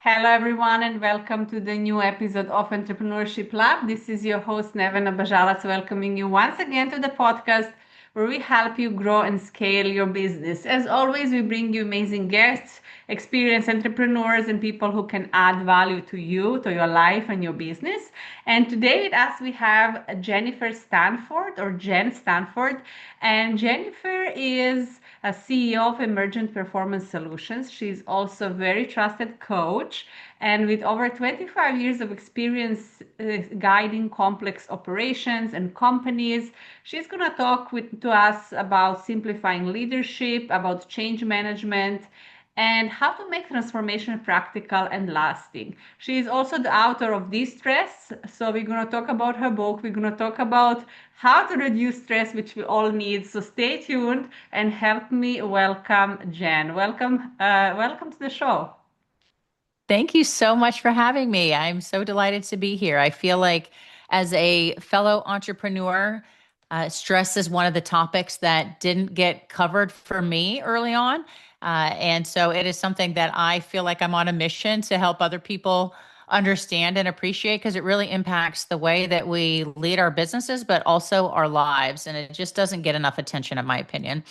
Hello, everyone, and welcome to the new episode of Entrepreneurship Lab. This is your host, Nevena Bajalac, welcoming you once again to the podcast where we help you grow and scale your business. As always, we bring you amazing guests, experienced entrepreneurs, and people who can add value to you, to your life, and your business. And today with us, we have Jennifer Stanford or Jen Stanford. And Jennifer is a CEO of Emergent Performance Solutions. She's also a very trusted coach and with over 25 years of experience guiding complex operations and companies. She's going to talk to us about simplifying leadership, about change management, and how to make transformation practical and lasting. She is also the author of De-Stress. So we're going to talk about her book. We're going to talk about how to reduce stress, which we all need. So stay tuned and help me welcome Jen. Welcome to the show. Thank you so much for having me. I'm so delighted to be here. I feel like, as a fellow entrepreneur, stress is one of the topics that didn't get covered for me early on. And so it is something that I feel like I'm on a mission to help other people understand and appreciate because it really impacts the way that we lead our businesses, but also our lives. And it just doesn't get enough attention, in my opinion.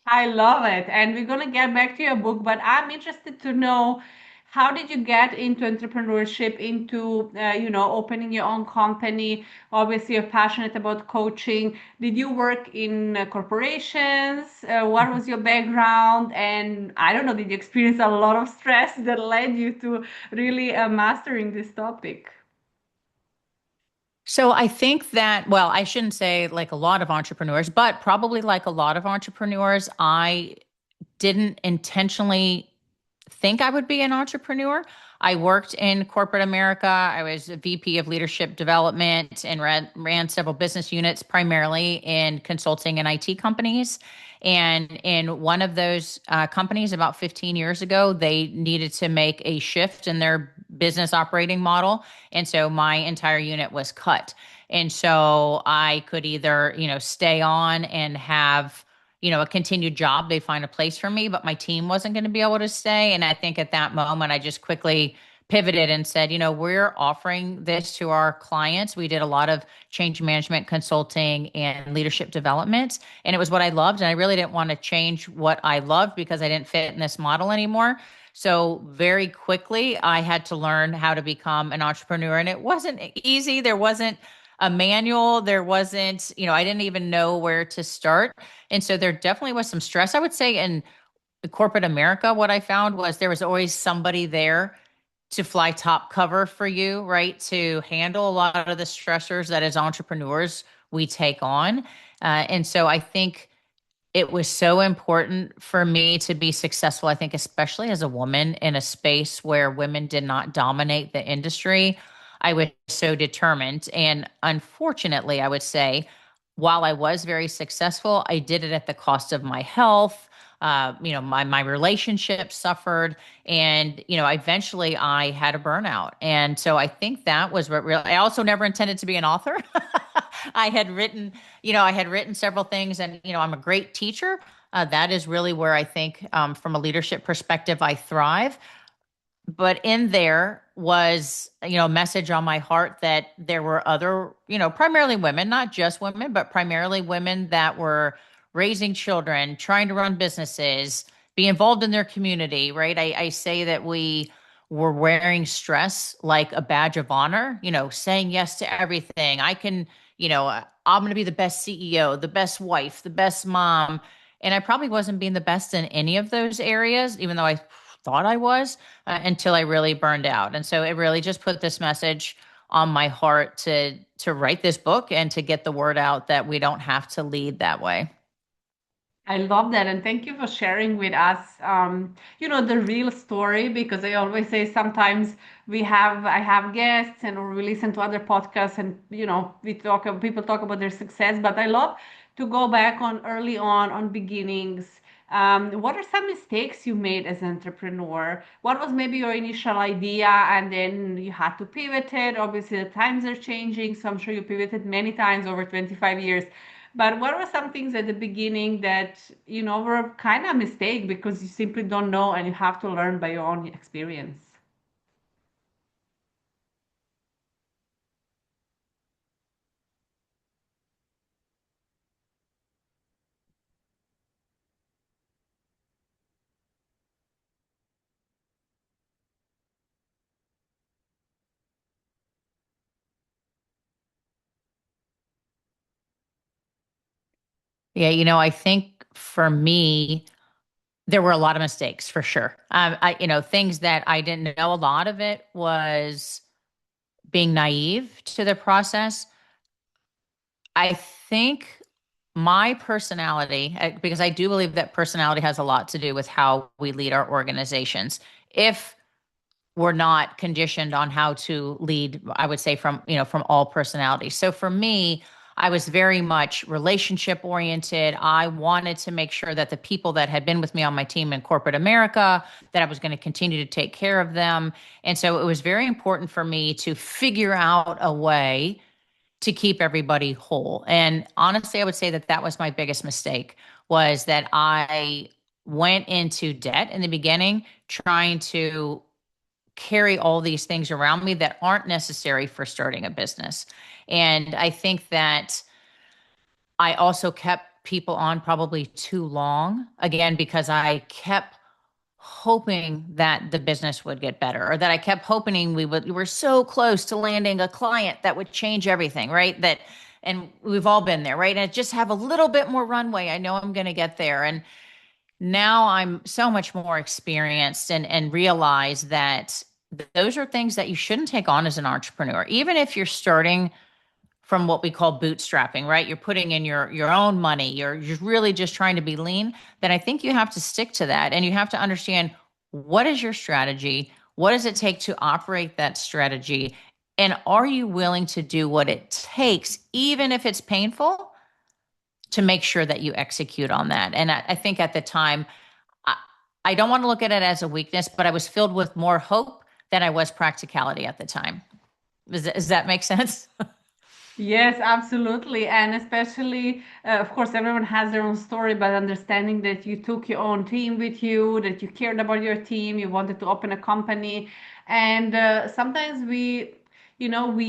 I love it. And we're going to get back to your book, but I'm interested to know how did you get into entrepreneurship, into, opening your own company? Obviously, you're passionate about coaching. Did you work in corporations? What was your background? And I don't know, did you experience a lot of stress that led you to really mastering this topic? So I think that, well, I shouldn't say like a lot of entrepreneurs, but probably like a lot of entrepreneurs, I didn't intentionally think I would be an entrepreneur. I worked in corporate America. I was a VP of leadership development and ran several business units, primarily in consulting and IT companies. And in one of those companies, about 15 years ago, they needed to make a shift in their business operating model. And so my entire unit was cut. And so I could either, stay on and have a continued job. They find a place for me, but my team wasn't going to be able to stay. And I think at that moment, I just quickly pivoted and said, we're offering this to our clients. We did a lot of change management consulting and leadership development. And it was what I loved. And I really didn't want to change what I loved because I didn't fit in this model anymore. So very quickly, I had to learn how to become an entrepreneur. And it wasn't easy. There wasn't a manual. There wasn't, I didn't even know where to start. And so there definitely was some stress. I would say in corporate America, what I found was there was always somebody there to fly top cover for you, right? To handle a lot of the stressors that as entrepreneurs we take on. And so I think it was so important for me to be successful. I think, especially as a woman in a space where women did not dominate the industry, I was so determined. And unfortunately, I would say, while I was very successful, I did it at the cost of my health. My relationship suffered, and eventually I had a burnout. And so I think that was what really. I also never intended to be an author. I had written, I had written several things, and I'm a great teacher. That is really where I think, from a leadership perspective, I thrive. But in there was, a message on my heart that there were other, primarily women, not just women, but primarily women that were raising children, trying to run businesses, be involved in their community, right? I say that we were wearing stress like a badge of honor, saying yes to everything. I'm going to be the best CEO, the best wife, the best mom. And I probably wasn't being the best in any of those areas, even though I thought I was, until I really burned out. And so it really just put this message on my heart to write this book and to get the word out that we don't have to lead that way. I love that. And thank you for sharing with us, the real story, because I always say sometimes I have guests and or we listen to other podcasts and, people talk about their success, but I love to go back on early on beginnings. What are some mistakes you made as an entrepreneur? What was maybe your initial idea and then you had to pivot it? Obviously, the times are changing, so I'm sure you pivoted many times over 25 years. But what were some things at the beginning that, were kind of a mistake because you simply don't know and you have to learn by your own experience? Yeah, I think for me, there were a lot of mistakes for sure. Things that I didn't know. A lot of it was being naive to the process. I think my personality, because I do believe that personality has a lot to do with how we lead our organizations. If we're not conditioned on how to lead, I would say from all personalities. So for me, I was very much relationship oriented. I wanted to make sure that the people that had been with me on my team in corporate America, that I was going to continue to take care of them. And so it was very important for me to figure out a way to keep everybody whole. And honestly, I would say that that was my biggest mistake, was that I went into debt in the beginning trying to carry all these things around me that aren't necessary for starting a business. And I think that I also kept people on probably too long, again, because I kept hoping that the business would get better, or that I kept hoping we were so close to landing a client that would change everything, right? And we've all been there, right? And just have a little bit more runway. I know I'm going to get there. And now I'm so much more experienced and realize that those are things that you shouldn't take on as an entrepreneur. Even if you're starting from what we call bootstrapping, right? You're putting in your own money. You're really just trying to be lean. Then I think you have to stick to that, and you have to understand, what is your strategy? What does it take to operate that strategy? And are you willing to do what it takes, even if it's painful, to make sure that you execute on that? And I think at the time, I, I don't want to look at it as a weakness, but I was filled with more hope than I was practicality at the time. Does that make sense? Yes, absolutely. And especially, of course, everyone has their own story, but understanding that you took your own team with you, that you cared about your team, you wanted to open a company. And sometimes we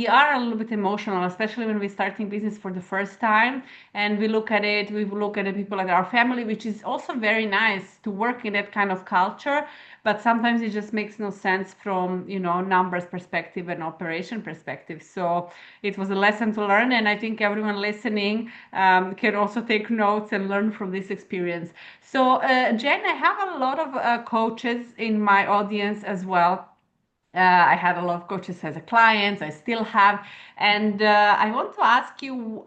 are a little bit emotional, especially when we're starting business for the first time. And we look at the people like our family, which is also very nice to work in that kind of culture. But sometimes it just makes no sense from, numbers perspective and operation perspective. So it was a lesson to learn, and I think everyone listening can also take notes and learn from this experience. So, Jen, I have a lot of coaches in my audience as well. I had a lot of coaches as a clients. I still have, and I want to ask you,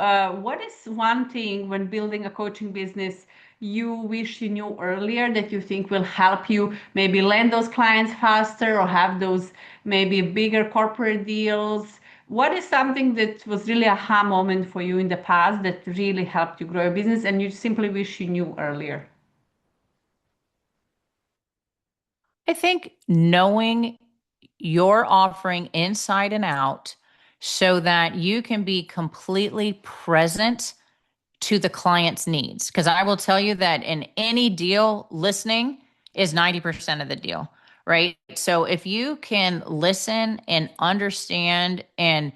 what is one thing when building a coaching business you wish you knew earlier that you think will help you maybe land those clients faster or have those maybe bigger corporate deals? What is something that was really a aha moment for you in the past that really helped you grow your business and you simply wish you knew earlier? I think knowing your offering inside and out so that you can be completely present to the client's needs. Because I will tell you that in any deal, listening is 90% of the deal, right? So if you can listen and understand and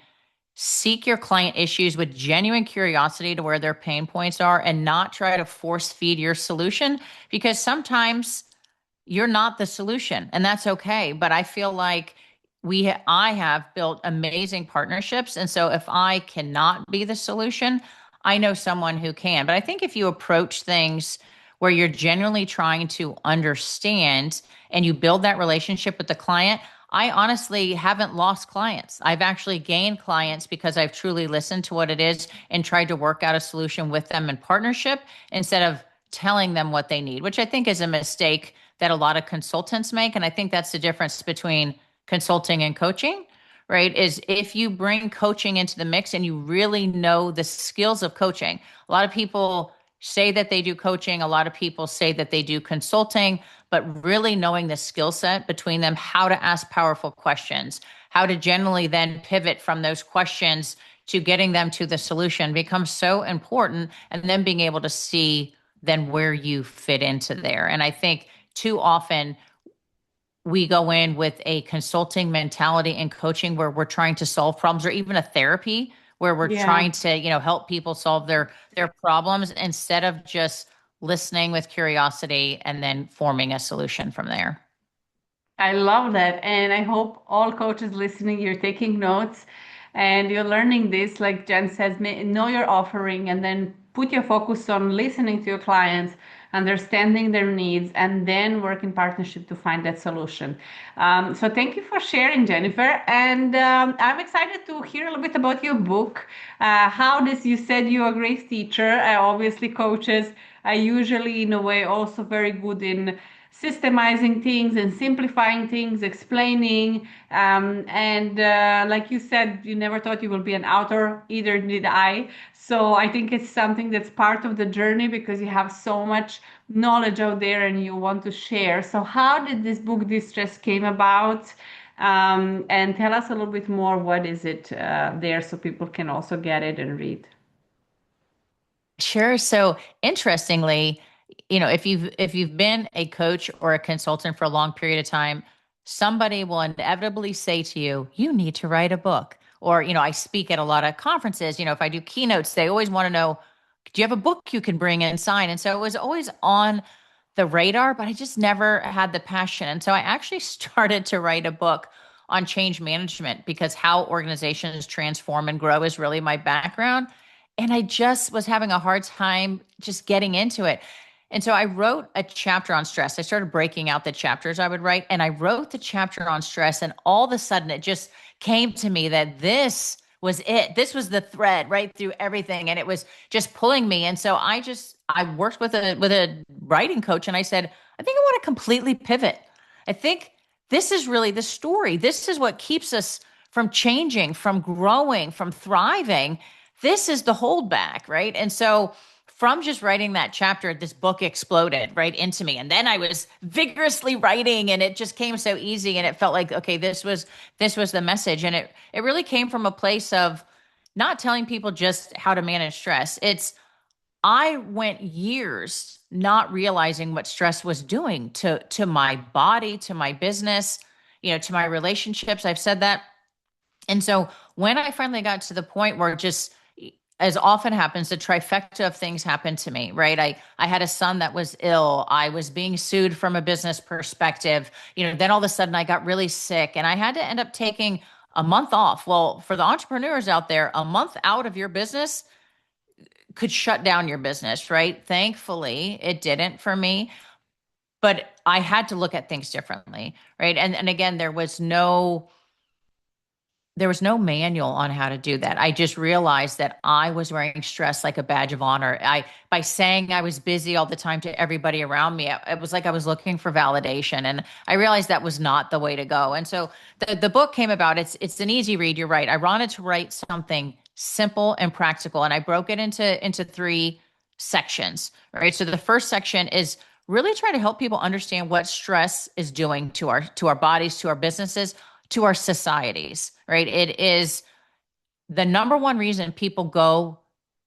seek your client issues with genuine curiosity to where their pain points are, and not try to force feed your solution, because sometimes you're not the solution, and that's okay. But I feel like I have built amazing partnerships, and so if I cannot be the solution, I know someone who can. But I think if you approach things where you're genuinely trying to understand and you build that relationship with the client, I honestly haven't lost clients. I've actually gained clients because I've truly listened to what it is and tried to work out a solution with them in partnership instead of telling them what they need, which I think is a mistake that a lot of consultants make. And I think that's the difference between consulting and coaching, right? Is if you bring coaching into the mix and you really know the skills of coaching. A lot of people say that they do coaching, a lot of people say that they do consulting, but really knowing the skill set between them, how to ask powerful questions, how to generally then pivot from those questions to getting them to the solution becomes so important. And then being able to see then where you fit into there. And I think too often we go in with a consulting mentality and coaching where we're trying to solve problems, or even a therapy where we're Yeah. trying to, help people solve their problems, instead of just listening with curiosity and then forming a solution from there. I love that. And I hope all coaches listening, you're taking notes and you're learning this. Like Jen says, know your offering and then put your focus on listening to your clients, understanding their needs, and then work in partnership to find that solution. So thank you for sharing, Jennifer. And I'm excited to hear a little bit about your book. How this, you said you're a great teacher. Obviously, coaches are usually, in a way, also very good in systemizing things and simplifying things, explaining. And like you said, you never thought you will be an author, either did I. So I think it's something that's part of the journey because you have so much knowledge out there and you want to share. So how did this book Distress came about? And tell us a little bit more. What is it there so people can also get it and read? Sure. So interestingly, if you've been a coach or a consultant for a long period of time, somebody will inevitably say to you, you need to write a book. Or, I speak at a lot of conferences. If I do keynotes, they always want to know, do you have a book you can bring and sign? And so it was always on the radar, but I just never had the passion. And so I actually started to write a book on change management because how organizations transform and grow is really my background. And I just was having a hard time just getting into it. And so I wrote a chapter on stress. I started breaking out the chapters I would write, and I wrote the chapter on stress. And all of a sudden, it just came to me that this was it. This was the thread right through everything, and it was just pulling me. And so I worked with a writing coach, and I said, I think I want to completely pivot. I think this is really the story. This is what keeps us from changing, from growing, from thriving. This is the holdback, right? And so from just writing that chapter, this book exploded right into me. And then I was vigorously writing and it just came so easy. And it felt like, okay, this was the message. And it really came from a place of not telling people just how to manage stress. I went years not realizing what stress was doing to my body, to my business, to my relationships. I've said that. And so when I finally got to the point where just as often happens, the trifecta of things happened to me, right? I had a son that was ill. I was being sued from a business perspective. Then all of a sudden I got really sick and I had to end up taking a month off. Well, for the entrepreneurs out there, a month out of your business could shut down your business, right? Thankfully, it didn't for me, but I had to look at things differently, right? And again, there was no manual on how to do that. I just realized that I was wearing stress like a badge of honor. By saying I was busy all the time to everybody around me, it was like I was looking for validation. And I realized that was not the way to go. And so the book came about. It's an easy read. You're right. I wanted to write something simple and practical. And I broke it into three sections, right? So the first section is really trying to help people understand what stress is doing to our bodies, to our businesses, to our societies, right? It is the number one reason people go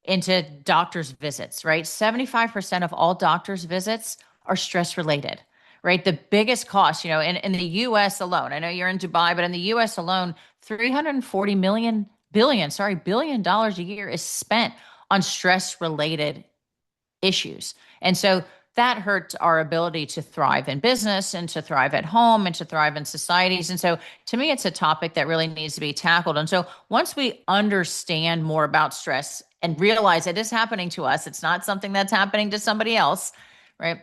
into doctor's visits, right? 75% of all doctor's visits are stress related, right? The biggest cost, in the US alone, I know you're in Dubai, but in the US alone, 340 billion dollars a year is spent on stress related issues. And so that hurts our ability to thrive in business and to thrive at home and to thrive in societies. And so to me, it's a topic that really needs to be tackled. And so once we understand more about stress and realize it is happening to us, it's not something that's happening to somebody else, right?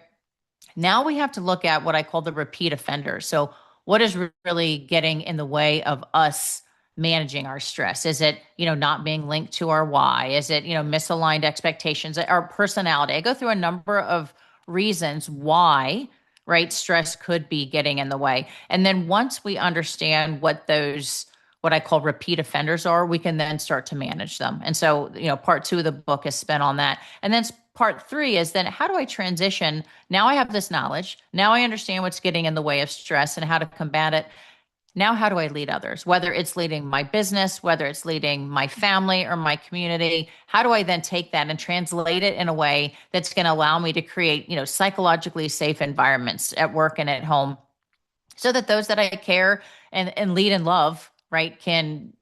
Now we have to look at what I call the repeat offender. So what is really getting in the way of us managing our stress? Is it, not being linked to our why? Is it, misaligned expectations, our personality? I go through a number of reasons why, right, stress could be getting in the way. And then once we understand what I call repeat offenders are, we can then start to manage them. And so, part two of the book is spent on that. And then part three is then how do I transition? Now I have this knowledge. Now I understand what's getting in the way of stress and how to combat it. Now, how do I lead others? Whether it's leading my business, whether it's leading my family or my community, how do I then take that and translate it in a way that's going to allow me to create, psychologically safe environments at work and at home so that those that I care and lead and love, right, can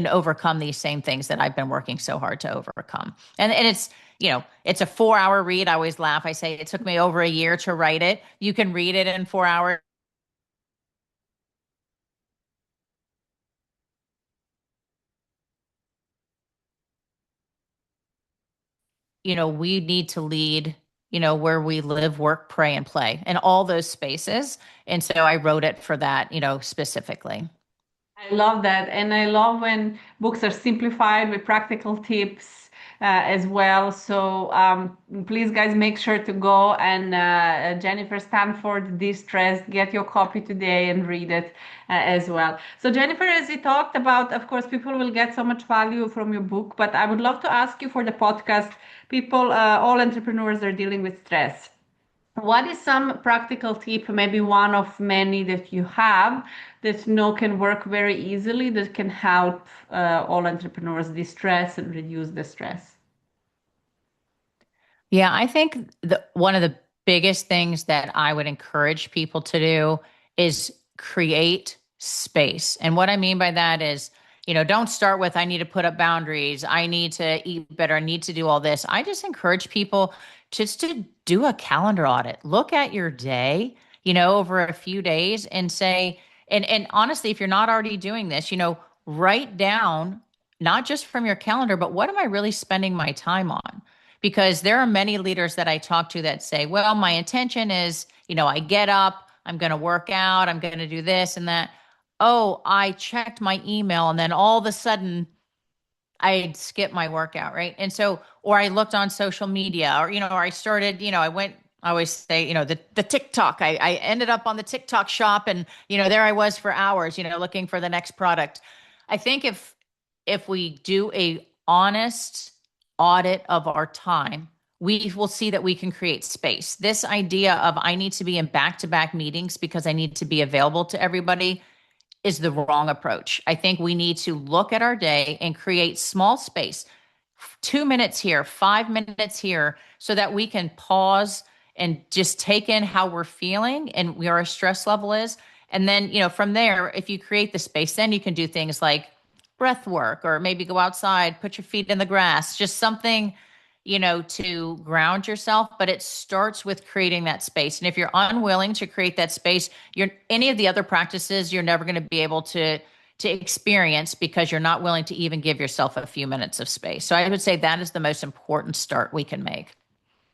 overcome these same things that I've been working so hard to overcome. And it's a 4-hour read. I always laugh. I say it took me over a year to write it. You can read it in 4 hours. we need to lead, where we live, work, pray, and play, and all those spaces. And so I wrote it for that, specifically. I love that. And I love when books are simplified with practical tips as well. So please, guys, make sure to go and Jennifer Stanford, De-Stressed, get your copy today and read it as well. So, Jennifer, as we talked about, of course, people will get so much value from your book, but I would love to ask you for the podcast. People, all entrepreneurs are dealing with stress. What is some practical tip, maybe one of many that you have that you know can work very easily that can help all entrepreneurs de-stress and reduce the stress? Yeah, I think one of the biggest things that I would encourage people to do is create space. And what I mean by that is, don't start with, I need to put up boundaries, I need to eat better, I need to do all this. I just encourage people just to do a calendar audit. Look at your day, over a few days and say, and honestly, if you're not already doing this, write down not just from your calendar, but what am I really spending my time on? Because there are many leaders that I talk to that say, well, my intention is, I get up, I'm going to work out, I'm going to do this and that. Oh, I checked my email and then all of a sudden I skipped my workout, right? And so, or I looked on social media or, or I started, I always say, the TikTok, I ended up on the TikTok shop and, there I was for hours, looking for the next product. I think if we do a honest audit of our time, we will see that we can create space. This idea of I need to be in back-to-back meetings because I need to be available to everybody is the wrong approach. I think we need to look at our day and create small space, 2 minutes here, 5 minutes here, so that we can pause and just take in how we're feeling and where our stress level is. And then, from there, if you create the space, then you can do things like breath work or maybe go outside, put your feet in the grass, just something, to ground yourself. But it starts with creating that space. And if you're unwilling to create that space, any of the other practices, you're never going to be able to experience because you're not willing to even give yourself a few minutes of space. So I would say that is the most important start we can make.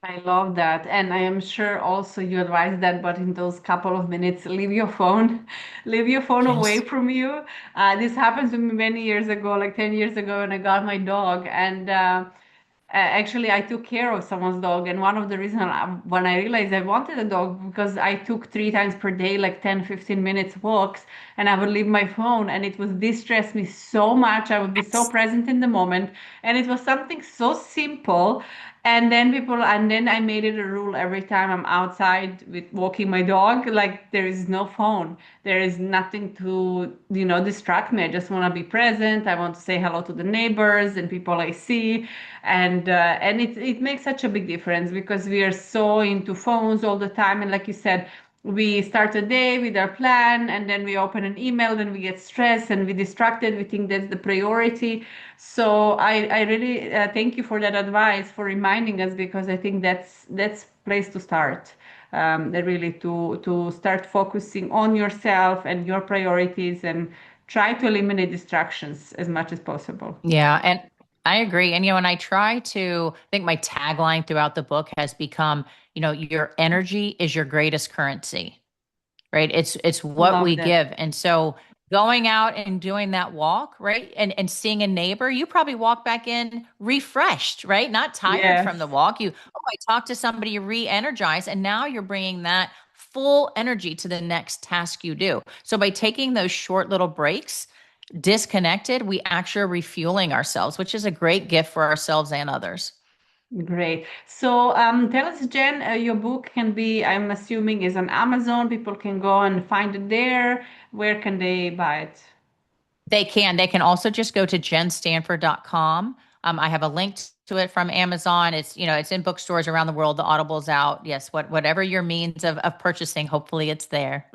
I love that. And I am sure also you advise that, but in those couple of minutes, leave your phone, leave your phone away Yes. from you. This happened to me many years ago, like 10 years ago, when I got my dog. And actually, I took care of someone's dog, and one of the reasons when I realized I wanted a dog because I took 3 times per day, like 10, 15 minutes walks, and I would leave my phone, and it would distress me so much. I would be so Yes. present in the moment, and it was something so simple. And then I made it a rule every time I'm outside with walking my dog, like there is no phone. There is nothing to, distract me. I just want to be present. I want to say hello to the neighbors and people I see. And it makes such a big difference because we are so into phones all the time. And like you said, we start a day with our plan and then we open an email, then we get stressed and we distracted. We think that's the priority. So I really thank you for that advice, for reminding us, because I think that's place to start. Really to start focusing on yourself and your priorities and try to eliminate distractions as much as possible. Yeah, and I agree. And and I try to I think my tagline throughout the book has become, your energy is your greatest currency, right? It's what Love we that. give. And so going out and doing that walk, right? And seeing a neighbor, you probably walk back in refreshed, right? Not tired from the Yes. walk. I talked to somebody, you re-energize, and now you're bringing that full energy to the next task you do. So by taking those short little breaks, disconnected, we actually are refueling ourselves, which is a great gift for ourselves and others. Great. So tell us, Jen, your book can be, I'm assuming, is on Amazon. People can go and find it there. Where can they buy it? They can. They can also just go to jenstanford.com. I have a link to it from Amazon. It's in bookstores around the world. The Audible's out. Yes, whatever your means of purchasing, hopefully it's there.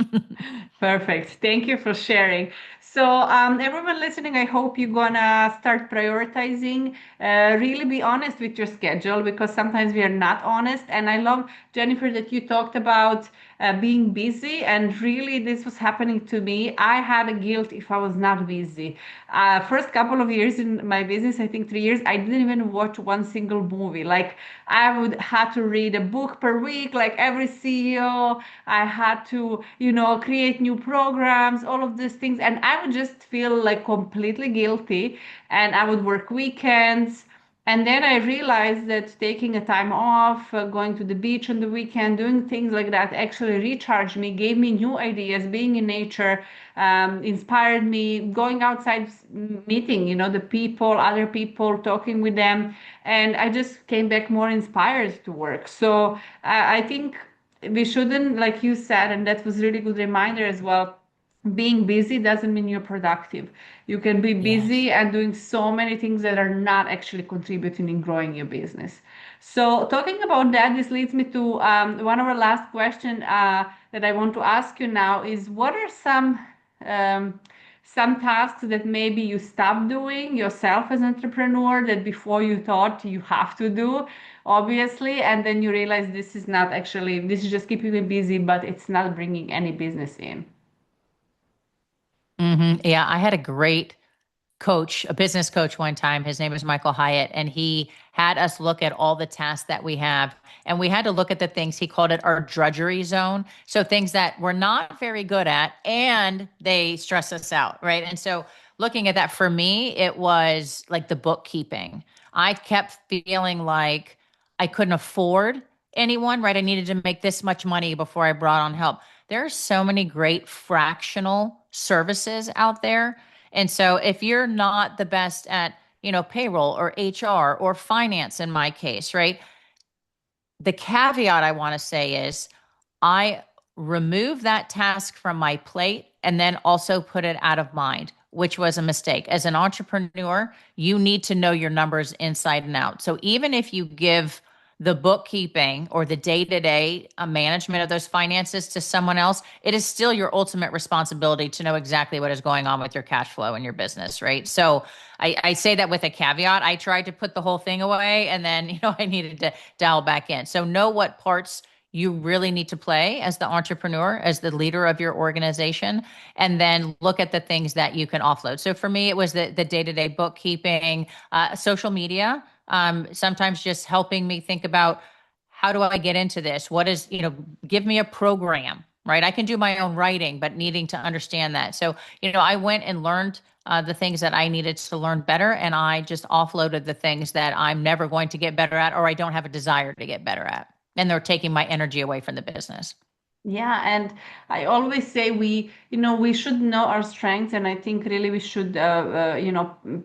Perfect. Thank you for sharing. So, everyone listening, I hope you're gonna start prioritizing. Really be honest with your schedule because sometimes we are not honest. And I love, Jennifer, that you talked about being busy. And really, this was happening to me. I had a guilt if I was not busy. First couple of years in my business, I think 3 years, I didn't even watch one single movie. Like I would have to read a book per week, like every CEO. I had to, create new programs, all of these things. And I would just feel like completely guilty. And I would work weekends. And then I realized that taking a time off, going to the beach on the weekend, doing things like that actually recharged me, gave me new ideas. Being in nature inspired me. Going outside, meeting, the people, other people, talking with them, and I just came back more inspired to work. So I think we shouldn't, like you said, and that was really good reminder as well. Being busy doesn't mean you're productive. You can be Yes. busy and doing so many things that are not actually contributing in growing your business. So, talking about that, this leads me to one of our last question that I want to ask you now is what are um, some tasks that maybe you stopped doing yourself as an entrepreneur that before you thought you have to do, obviously, and then you realize this is just keeping me busy, but it's not bringing any business in. Yeah, I had a great coach, a business coach one time. His name is Michael Hyatt, and he had us look at all the tasks that we have. And we had to look at the things he called it our drudgery zone. So things that we're not very good at and they stress us out, right? And so looking at that for me, it was like the bookkeeping. I kept feeling like I couldn't afford anyone, right? I needed to make this much money before I brought on help. There are so many great fractional services out there, and so if you're not the best at, payroll or HR or finance in my case, right? The caveat I want to say is I remove that task from my plate and then also put it out of mind, which was a mistake. As an entrepreneur, you need to know your numbers inside and out. So even if you give the bookkeeping or the day-to-day management of those finances to someone else, it is still your ultimate responsibility to know exactly what is going on with your cash flow in your business, right? So I say that with a caveat. I tried to put the whole thing away and then, I needed to dial back in. So know what parts you really need to play as the entrepreneur, as the leader of your organization, and then look at the things that you can offload. So for me, it was the day-to-day bookkeeping, social media, sometimes just helping me think about how do I get into this? What is, give me a program, right? I can do my own writing, but needing to understand that. So, I went and learned the things that I needed to learn better, and I just offloaded the things that I'm never going to get better at or I don't have a desire to get better at. And they're taking my energy away from the business. Yeah, and I always say we should know our strengths, and I think really we should,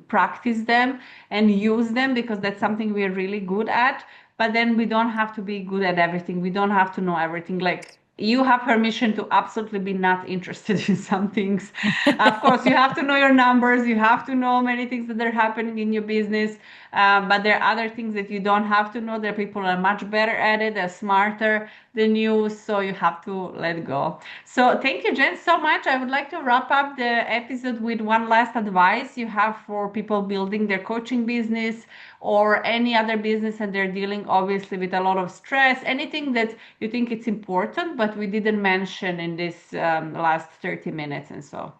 practice them and use them because that's something we're really good at. But then we don't have to be good at everything. We don't have to know everything. Like you have permission to absolutely be not interested in some things. Of course, you have to know your numbers. You have to know many things that are happening in your business. But there are other things that you don't have to know. There are people that are much better at it. They're smarter than you, so you have to let go. So thank you, Jen, so much. I would like to wrap up the episode with one last advice you have for people building their coaching business or any other business and they're dealing obviously with a lot of stress. Anything that you think it's important, but we didn't mention in this last 30 minutes and so.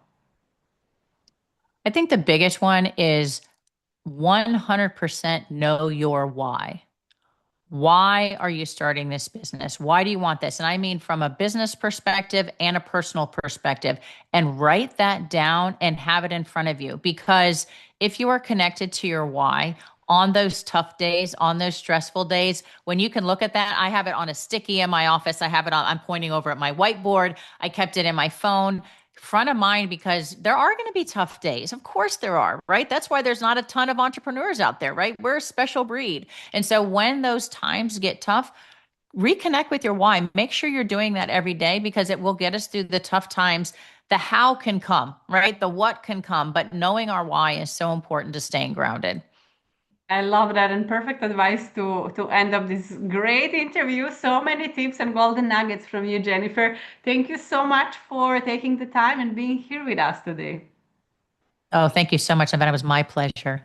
I think the biggest one is 100% know your why. Why are you starting this business? Why do you want this? And I mean from a business perspective and a personal perspective. And write that down and have it in front of you. Because if you are connected to your why, on those tough days, on those stressful days, when you can look at that, I have it on a sticky in my office. I have it on, I'm pointing over at my whiteboard. I kept it in my phone, front of mind, because there are going to be tough days. Of course there are, right? That's why there's not a ton of entrepreneurs out there, right? We're a special breed. And so when those times get tough, reconnect with your why. Make sure you're doing that every day because it will get us through the tough times. The how can come, right? The what can come, but knowing our why is so important to staying grounded. I love that and perfect advice to end up this great interview. So many tips and golden nuggets from you, Jennifer. Thank you so much for taking the time and being here with us today. Oh, thank you so much, Evan. It was my pleasure.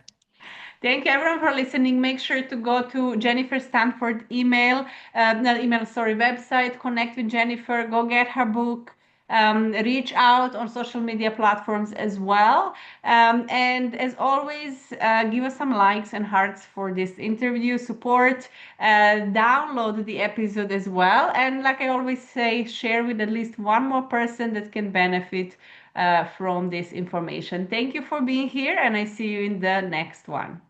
Thank you everyone for listening. Make sure to go to Jennifer Stanford not email, sorry, website, connect with Jennifer, go get her book. Reach out on social media platforms as well. And as always, give us some likes and hearts for this interview. Support, download the episode as well. And like I always say, share with at least one more person that can benefit from this information. Thank you for being here, and I see you in the next one.